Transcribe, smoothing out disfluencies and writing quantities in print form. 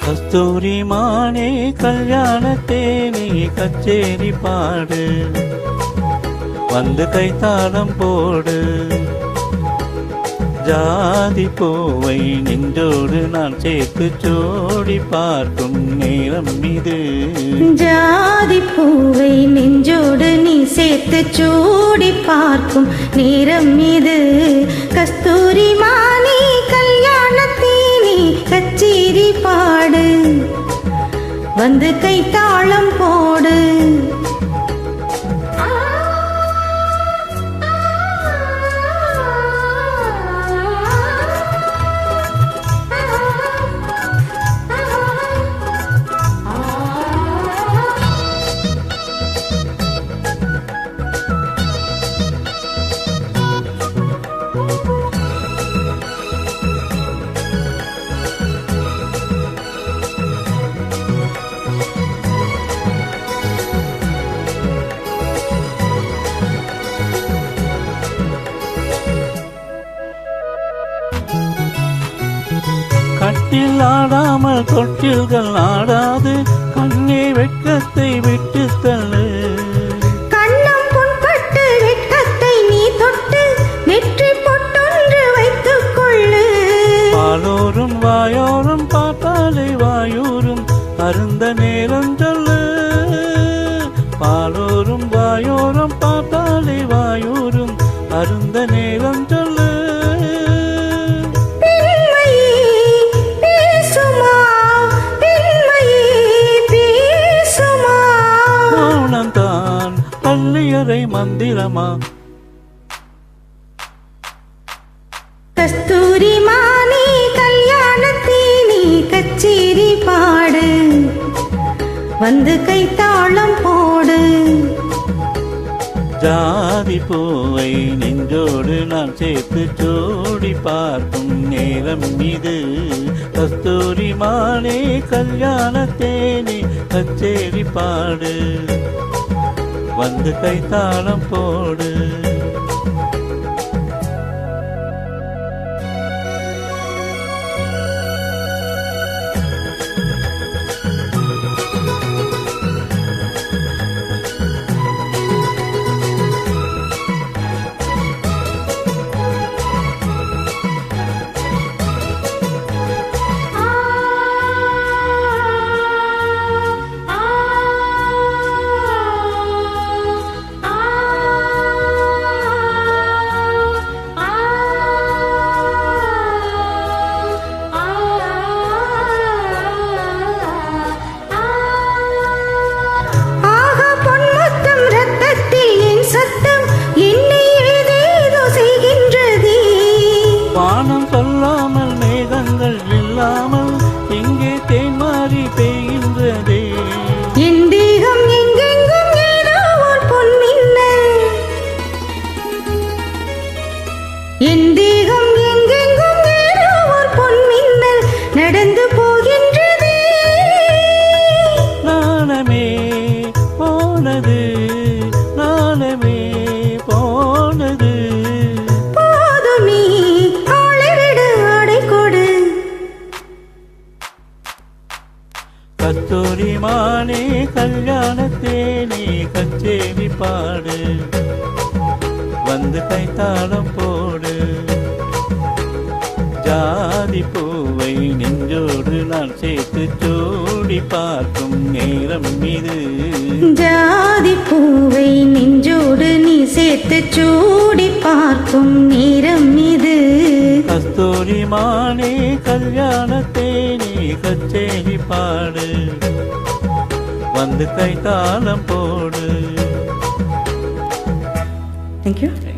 கஸ்தூரி மானே கல்யாணத்தேனே கச்சேரி பாடு, வந்து கைத்தாளம் போடு. ஜாதி பூவை நெஞ்சோடு நான் சேர்த்து சோடி பார்க்கும் நேரம் இது. ஜாதி பூவை நெஞ்சோடு நீ சேர்த்து சோடி பார்க்கும் நேரம் இது. கஸ்தூரி மானே கல்யாணத்தேனே கச்சேரி பாடு, வந்து கைத்தாளம் போடு. கட்டில் ஆடாமல் தொட்டில்கள் ஆடாது, கண்ணே வெட்கத்தை விட்டு தள்ளு. கண்ணம் புண்பட்டு வெட்கத்தை நீ தொட்டு நெற்றி பொட்டொன்று வைத்துக் கொள்ளு. பாலோரும் வாயோரும் பார்த்தாலே வாயூரும் அருந்த நேரம் சொல்லு. பாலோரும் வாயோரும் பார்த்தாலே வாயூரும் அருந்த நேரம் சொல்லு. பள்ளியறை மந்திரமா? கஸ்தூரி மானே கல்யாணத்தேனே கச்சேரி பாடு, வந்து கைத்தாளம் போடு. ஜாதி பூவை நெஞ்சோடு நான் சேர்த்து சோடி பார்க்கும் நேரம் இது. கஸ்தூரி மானே கல்யாணத்தேனே கச்சேரி பாடு, வந்து கைத்தாளம் போடு. வானம் சொல்லாமல் மேகங்கள் இல்லாமல் இங்கே தேன்மாறி பெய்கின்றதே. என் தேகம் எங்கெங்கும் ஏதோ ஒரு பொன்மின்னல், என் தேகம் எங்கெங்கும் ஏதோ ஒரு பொன்மின்னல் நடந்து போகின்றதே. நாணமே போனது, நாணமே போனது. கஸ்தூரி மானே கல்யாணத்தேனே கச்சேரி பாடு, வந்து கைத்தாளம் போடு. ஜாதி பூவை நெஞ்சோடு நான் சேர்த்து சோடி பார்க்கும் நேரம் இது. ஜாதி பூவை நெஞ்சோடு நீ சேர்த்து சூடி பார்க்கும் நேரம் இது. கஸ்தூரி மானே கல்யாணத்தேனே கச்சேரி பாடு, வந்து கைத்தாளம் போடு. Thank you.